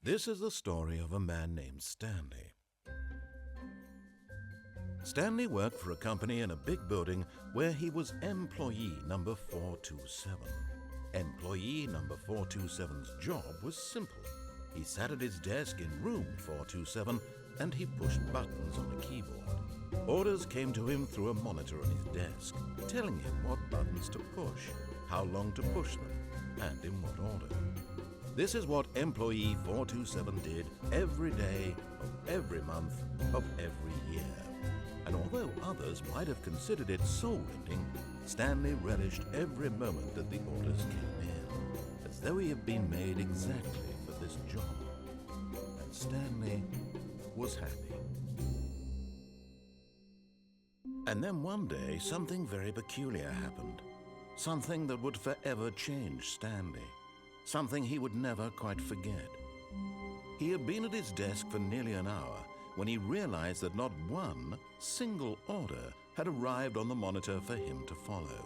This is the story of a man named Stanley. Stanley worked for a company in a big building where he was employee number 427. Employee number 427's job was simple. He sat at his desk in room 427 and he pushed buttons on a keyboard. Orders came to him through a monitor on his desk, telling him what buttons to push, how long to push them, and in what order. This is what employee 427 did every day of every month of every year. And although others might have considered it soul-rending, Stanley relished every moment that the orders came in, as though he had been made exactly for this job. And Stanley was happy. And then one day, something very peculiar happened. Something that would forever change Stanley. Something he would never quite forget. He had been at his desk for nearly an hour when he realized that not one single order had arrived on the monitor for him to follow.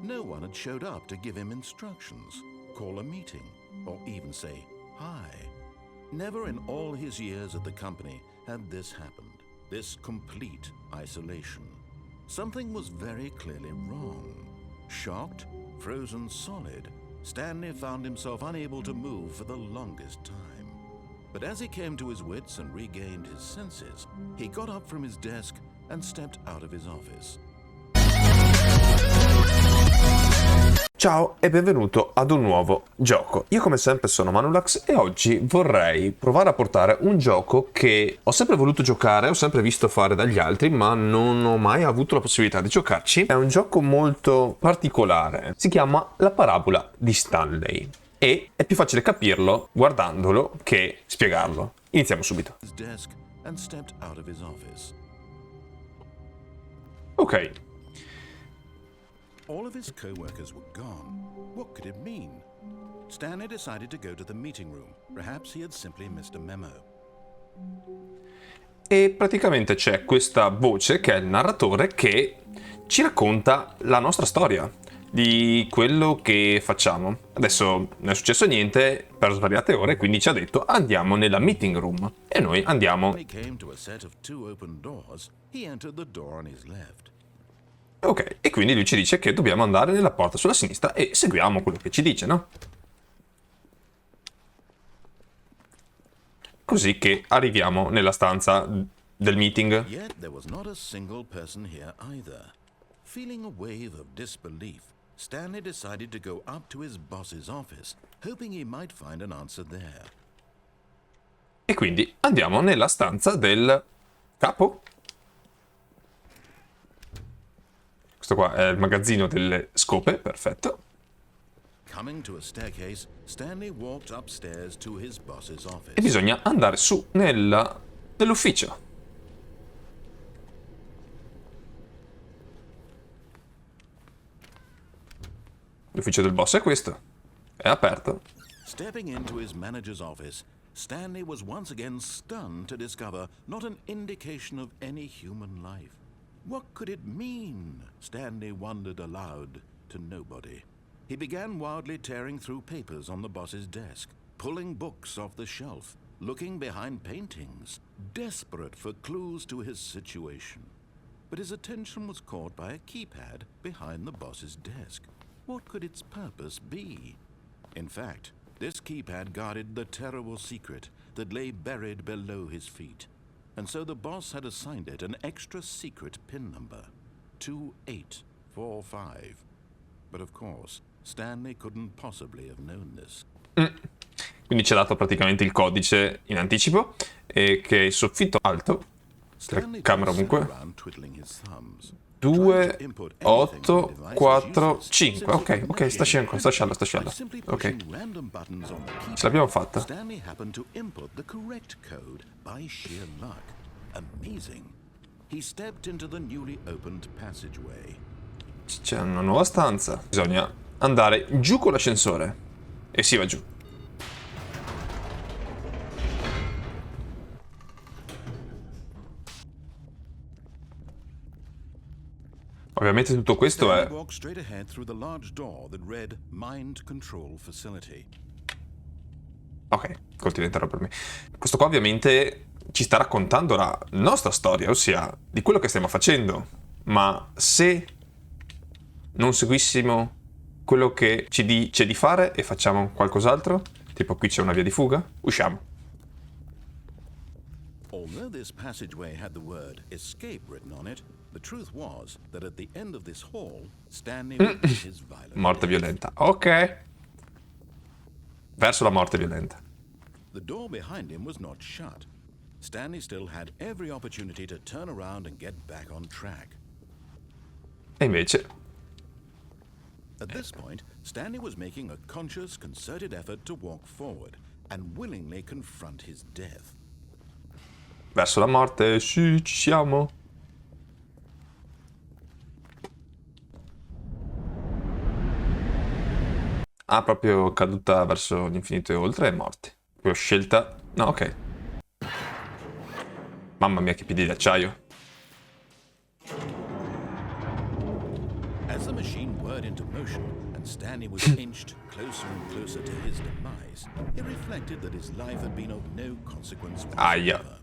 No one had showed up to give him instructions, call a meeting, or even say hi. Never in all his years at the company had this happened, this complete isolation. Something was very clearly wrong. Shocked, frozen solid, Stanley found himself unable to move for the longest time. But as he came to his wits and regained his senses, he got up from his desk and stepped out of his office. Ciao e benvenuto ad un nuovo gioco. Io come sempre sono Manulax e oggi vorrei provare a portare un gioco che ho sempre voluto giocare, ho sempre visto fare dagli altri, ma non ho mai avuto la possibilità di giocarci. È un gioco molto particolare, si chiama La parabola di Stanley e è più facile capirlo guardandolo che spiegarlo. Iniziamo subito. Ok. All of his co-workers were gone. What could it mean? Stanley decided to go to the meeting room. Perhaps he had simply missed a memo. E praticamente c'è questa voce che è il narratore che ci racconta la nostra storia di quello che facciamo. Adesso non è successo niente per svariate ore, quindi ci ha detto andiamo nella meeting room e noi andiamo. When he came to a set of two open doors, he entered the door on his left. Ok, e quindi lui ci dice che dobbiamo andare nella porta sulla sinistra e seguiamo quello che ci dice, no? Così che arriviamo nella stanza del meeting. Yet there was not a single person here either. Feeling a wave of disbelief, Stanley decided to go up to his boss's office, hoping he might find an answer there. E quindi andiamo nella stanza del capo. Questo qua è il magazzino delle scope, perfetto. Coming to a staircase, Stanley walked upstairs to his boss's office. E bisogna andare su nell'ufficio. L'ufficio del boss è questo. È aperto. Stepping into his manager's office, Stanley was once again stunned to discover not an indication of any human life. What could it mean? Stanley wondered aloud to nobody. He began wildly tearing through papers on the boss's desk, pulling books off the shelf, looking behind paintings, desperate for clues to his situation. But his attention was caught by a keypad behind the boss's desk. What could its purpose be? In fact, this keypad guarded the terrible secret that lay buried below his feet. And so the boss had assigned it an extra secret PIN number, 2845. But of course, Stanley couldn't possibly have known this. Quindi ci ha dato praticamente il codice in anticipo e che il soffitto alto, telecamera ovunque, 2, 8, 4, 5. Ok, sta scendendo. Ok, ce l'abbiamo fatta. Stanley happened to input the correct code by sheer luck. Amazing. He stepped into the newly opened passageway. C'è una nuova stanza. Bisogna andare giù con l'ascensore. E si va giù. Ovviamente tutto questo è... Walked straight ahead through the large door that read Mind Control Facility. Ok, continua a interrompermi. Questo qua ovviamente ci sta raccontando la nostra storia, ossia di quello che stiamo facendo. Ma se non seguissimo quello che ci dice di fare e facciamo qualcos'altro, tipo qui c'è una via di fuga, usciamo. Although this passageway had the word escape written on it, the truth was that at the end of this hall, Stanley would meet his violent Morte death. violenta. Ok. Verso la morte violenta. The door behind him was not shut. Stanley still had every opportunity to turn around and get back on track. E invece... At this point, Stanley was making a conscious, concerted effort to walk forward and willingly confront his death. Verso la morte, sì, ci siamo. Ah, proprio caduta verso l'infinito e oltre e morte. Poi ho scelta... No, ok. Mamma mia, che piedi di acciaio. As the machine whirred into motion and Stanley was inched closer and closer to his demise, he reflected that his life had been of no consequence Aia. whatsoever.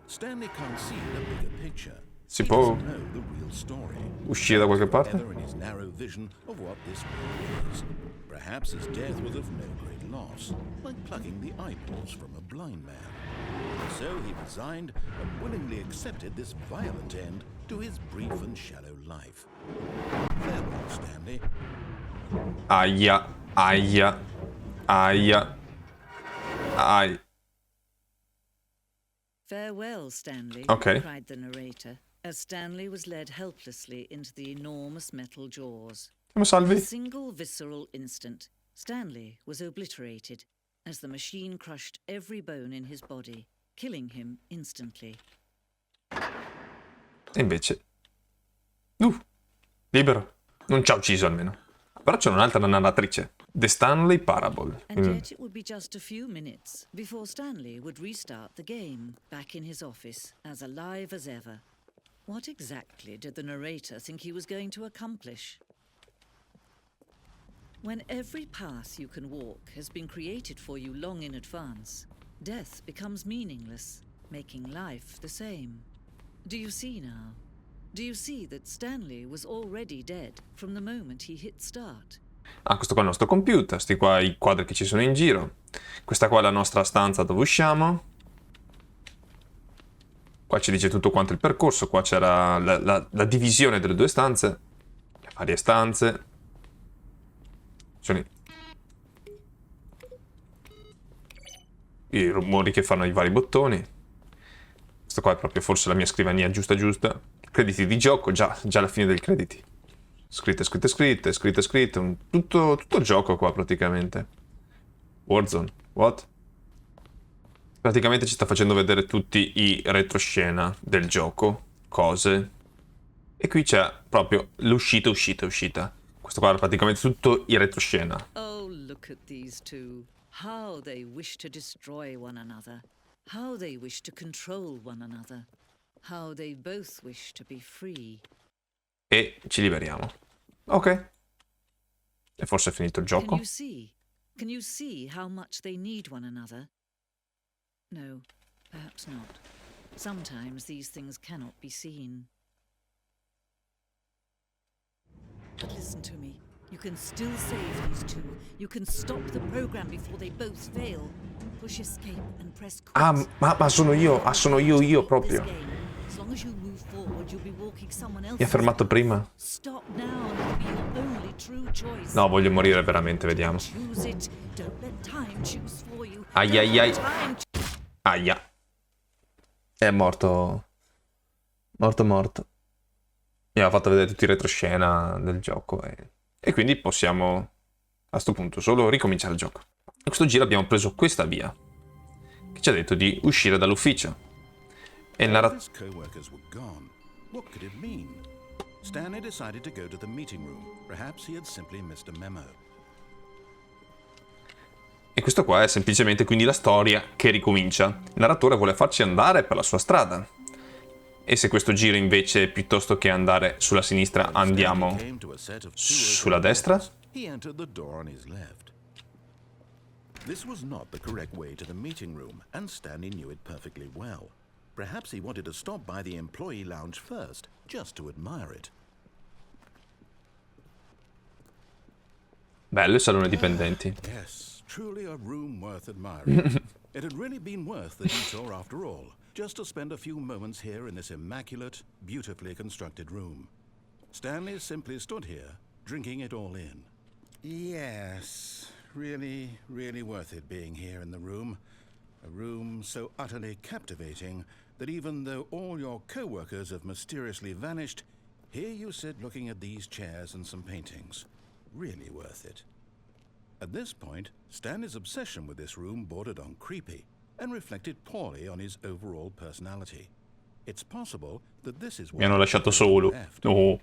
Stanley can't see the bigger picture. Si He può doesn't know the real story. uscire da qualche parte? Ever in his narrow vision of what this world is. Perhaps his death was of no great loss, like plucking the eyeballs from a blind man. So he resigned and willingly accepted this violent end to his brief and shallow life. Farewell, Stanley. Aia, aia, aia, aia. Farewell, Stanley, Okay. cried the narrator, as Stanley was led helplessly into the enormous metal jaws. Siamo In salvi? a single visceral instant, Stanley was obliterated as the machine crushed every bone in his body, killing him instantly. E invece... libero. Non ci ha ucciso almeno. Però c'è un'altra narratrice. The Stanley Parable. And yet it would be just a few minutes before Stanley would restart the game, back in his office, as alive as ever. What exactly did the narrator think he was going to accomplish? When every path you can walk has been created for you long in advance, death becomes meaningless, making life the same. Do you see now? Do you see that Stanley was already dead from the moment he hit start? Ah, questo qua è il nostro computer, sti qua i quadri che ci sono in giro. Questa qua è la nostra stanza dove usciamo. Qua ci dice tutto quanto il percorso, qua c'era la divisione delle due stanze. Le varie stanze. Sono i rumori che fanno i vari bottoni. Questo qua è proprio forse la mia scrivania giusta giusta. Crediti di gioco, già alla fine del crediti. Scritte, tutto il gioco qua praticamente. Warzone, what? Praticamente ci sta facendo vedere tutti i retroscena del gioco, cose. E qui c'è proprio l'uscita. Questo qua è praticamente tutto il retroscena. Oh, look at these two. How they wish to destroy one another. How they wish to control one another. How they both wish to be free. E ci liberiamo. Ok. E forse è finito il gioco. Can you see how much they need one another? No, perhaps not. Sometimes these things cannot be seen. But listen to me. You can still save these two. You can stop the program before they both fail. Push escape and press quit. Ah, ma sono io proprio. As long as you move forward, you'll be walking someone else. Mi ha fermato prima. Stop now and it'll be your only true choice. No, voglio morire veramente, vediamo. Choose it. Don't let time choose for you. Ai ai ai. Don't let time Aia. È morto. Morto. Mi ha fatto vedere tutti i retroscena del gioco e quindi possiamo a sto punto solo ricominciare il gioco. In questo giro abbiamo preso questa via che ci ha detto di uscire dall'ufficio. E il narratore... His co-workers were gone. What could it mean? Stanley decided to go to the meeting room. Perhaps he had simply missed a memo. E questo qua è semplicemente quindi la storia che ricomincia. Il narratore vuole farci andare per la sua strada. E se questo giro invece, piuttosto che andare sulla sinistra, andiamo sulla destra? He entered the door on his left. This was not the correct way to the meeting room, and Stanley knew it perfectly well. Perhaps he wanted to stop by the employee lounge first, just to admire it. Bello il salone dipendenti. Yes, truly a room worth admiring. It had really been worth the detour after all, just to spend a few moments here in this immaculate, beautifully constructed room. Stanley simply stood here, drinking it all in. Yes, really, really worth it being here in the room. A room so utterly captivating that even though all your co-workers have mysteriously vanished, here you sit looking at these chairs and some paintings. Really worth it. At this point, Stanley's obsession with this room bordered on creepy and reflected poorly on his overall personality. It's possible that this is Mi hanno lasciato solo. No.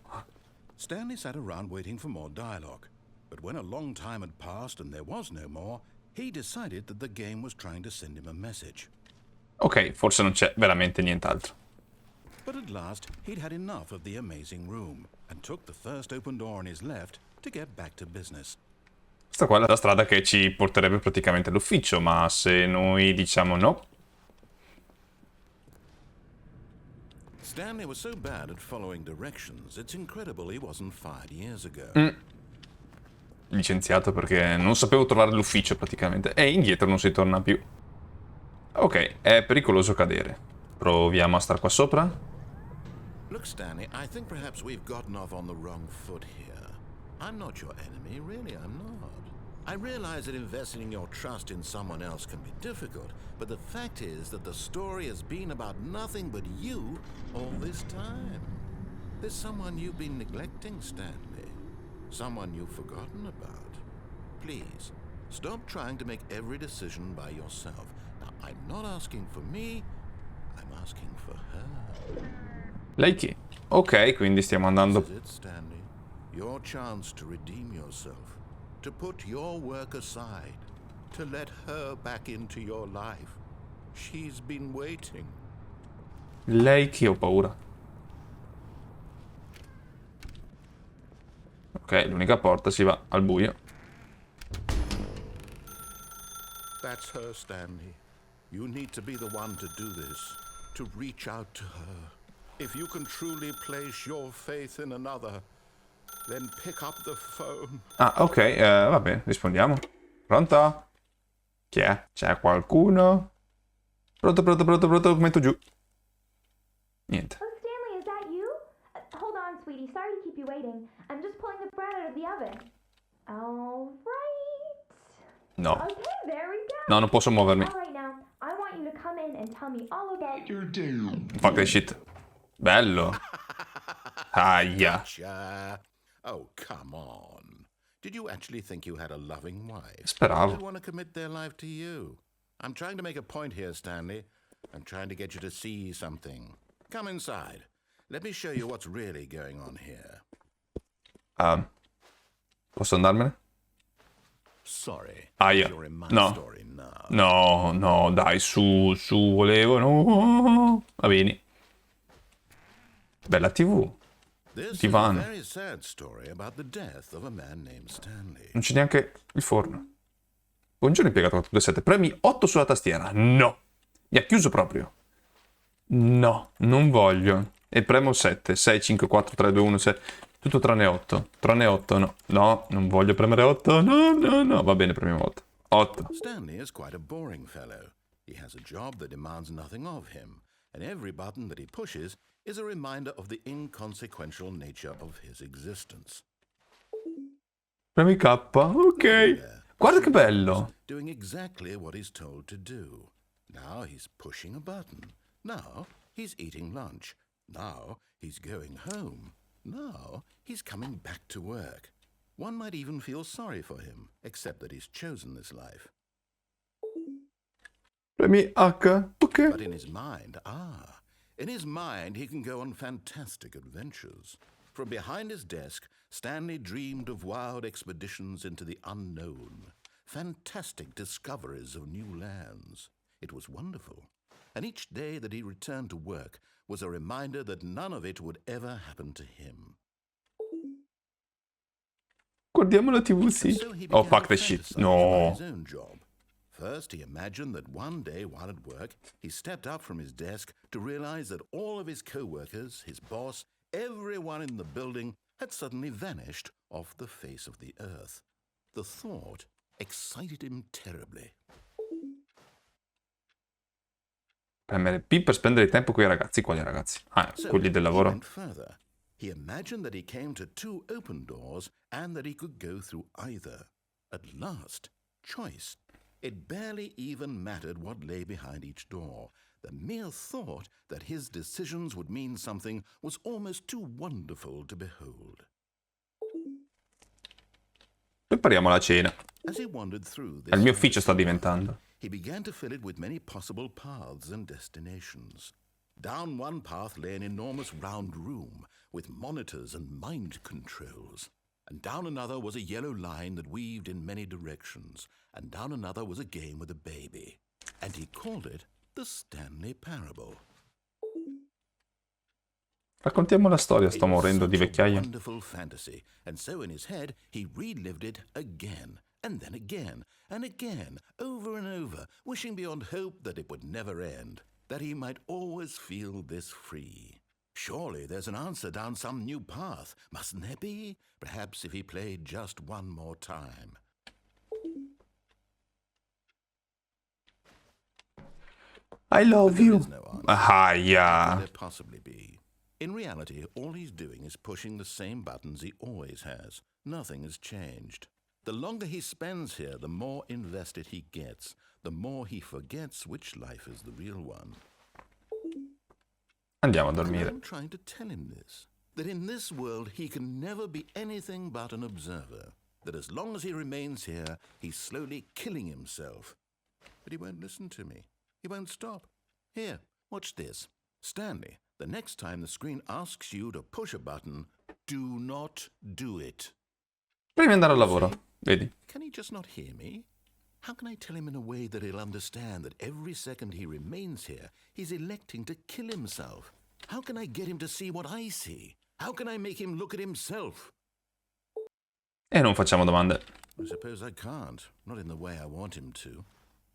Stanley sat around waiting for more dialogue, but when a long time had passed and there was no more, he decided that the game was trying to send him a message. Ok, forse non c'è veramente nient'altro. But at last, he'd had enough of the amazing room and took the first open door on his left to get back to business. Questa qua è la strada che ci porterebbe praticamente all'ufficio, ma se noi diciamo no... Stanley was so bad at following directions, it's incredible he wasn't fired years ago. Licenziato perché non sapevo trovare l'ufficio praticamente. E indietro non si torna più. Ok, è pericoloso cadere. Proviamo a star qua sopra. Look, Stanley, I think perhaps we've gotten off on the wrong foot here. I'm not your enemy, really, I'm not. I realize that investing your trust in someone else can be difficult, but the fact is that the story has been about nothing but you all this time. There's someone you've been neglecting, Stanley. Someone you've forgotten about. Please, stop trying to make every decision by yourself. Now, I'm not asking for me, I'm asking for her. Lei chi? Ok, quindi stiamo andando... This is it, Stanley. Your chance to redeem yourself. To put your work aside. To let her back into your life. She's been waiting. Lei chi? Ho paura. Ok, l'unica porta si va al buio. That's her, Stanley. You need to be the one to do this. To reach out to her. If you can truly place your faith in another, then pick up the phone. Ah, ok, va bene, rispondiamo. Pronto? Chi è? C'è qualcuno? Pronto, pronto, pronto, pronto, metto giù. Niente. Oh, Stanley, is that you? Hold on, sweetie. Sorry to keep you waiting. I'm just pulling the bread out of the oven. All right. No. Okay, there we go. No, non posso muovermi. All right, now, I want you to come in and tell me all about your day. Fuck that shit. Bello. Aia. Gotcha. Oh, come on. Did you actually think you had a loving wife? Speravo. They want to commit their life to you. I'm trying to make a point here, Stanley. I'm trying to get you to see something. Come inside. Let me show you what's really going on here. Posso andarmene? Sorry. Aia. You're in my No. story now. No, no, dai, su, volevo, no. Va bene. Bella TV. This is a Divano. very sad story about the death of a man named Stanley. Non c'è neanche il forno. Buongiorno impiegato 427. Premi 8 sulla tastiera. No. Mi ha chiuso proprio. No, non voglio. E premo 7. 6, 5, 4, 3, 2, 1, 6. Tutto tranne 8. Tranne 8, no. No, non voglio premere 8. No, no, no. Va bene, premiamo 8. 8. Stanley is quite a boring fellow. He has a job that demands nothing of him, and every button that he pushes is a reminder of the inconsequential nature of his existence. Premi K. Ok. Guarda che bello. Doing exactly what he's told to do. Now he's pushing a button. Now he's eating lunch. Now he's going home. Now he's coming back to work. One might even feel sorry for him, except that he's chosen this life. Premi H. Ok. But in his mind, in his mind, he can go on fantastic adventures. From behind his desk, Stanley dreamed of wild expeditions into the unknown, fantastic discoveries of new lands. It was wonderful. And each day that he returned to work was a reminder that none of it would ever happen to him. Guardiamo la TV, sì. So he Oh, began fuck to the shit. fantasize No. about his own job. First, he imagined that one day while at work, he stepped up from his desk to realize that all of his co-workers, his boss, everyone in the building had suddenly vanished off the face of the earth. The thought excited him terribly. Premere P per spendere tempo con i ragazzi. Quali ragazzi? Quelli del He lavoro. went further. He imagined that he came to 2 open doors and that he could go through either. At last, choice. It barely even mattered what lay behind each door. The mere thought that his decisions would mean something was almost too wonderful to behold. Prepariamo la cena. As he wandered through Il this mio ufficio sta diventando. he began to fill it with many possible paths and destinations. Down one path lay an enormous round room with monitors and mind controls. And down another was a yellow line that weaved in many directions. And down another was a game with a baby. And he called it the Stanley Parable. Raccontiamo la storia, sto It was morendo di such a vecchiaia. wonderful fantasy, and so in his head he relived it again, and then again, and again, over and over, wishing beyond hope that it would never end, that he might always feel this free. Surely there's an answer down some new path, mustn't there be? Perhaps if he played just one more time. I love There you. is no answer. How could Aia. there possibly be? In reality, all he's doing is pushing the same buttons he always has. Nothing has changed. The longer he spends here, the more invested he gets, the more he forgets which life is the real one. Andiamo a And dormire. I'm trying to tell him this, that in this world he can never be anything but an observer, that as long as he remains here, he's slowly killing himself. But he won't listen to me. He won't stop. Here, watch this. Stanley, the next time the screen asks you to push a button, do not do it. Prima di andare al lavoro. Vedi? Can he just not hear me? How can I tell him in a way that he'll understand that every second he remains here, he's electing to kill himself? How can I get him to see what I see? How can I make him look at himself? E non facciamo domande. I suppose I can't, not in the way I want him to.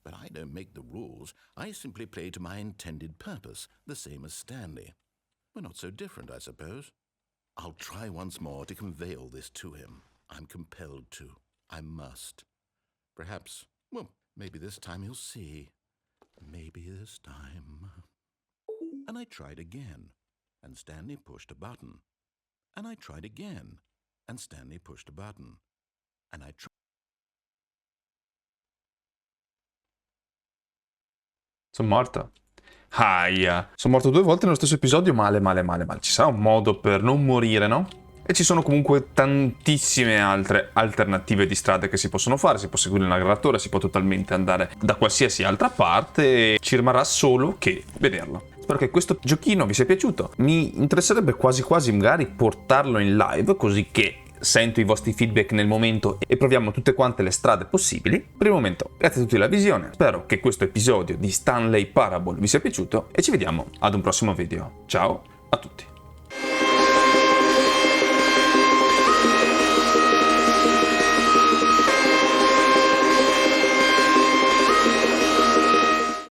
But I don't make the rules. I simply play to my intended purpose, the same as Stanley. We're not so different, I suppose. I'll try once more to convey all this to him. I'm compelled to. I must. Perhaps, well, maybe this time he'll see. Maybe this time. And I tried again, and Stanley pushed a button. And I tried again, and Stanley pushed a button. And I tried. Sono morto. Aia. Sono morto 2 volte nello stesso episodio, male. Ci sarà un modo per non morire, no? E ci sono comunque tantissime altre alternative di strade che si possono fare. Si può seguire il narratore, si può totalmente andare da qualsiasi altra parte. Ci rimarrà solo che vederlo. Spero che questo giochino vi sia piaciuto. Mi interesserebbe quasi magari portarlo in live, così che sento i vostri feedback nel momento e proviamo tutte quante le strade possibili. Per il momento, grazie a tutti della visione. Spero che questo episodio di Stanley Parable vi sia piaciuto e ci vediamo ad un prossimo video. Ciao a tutti.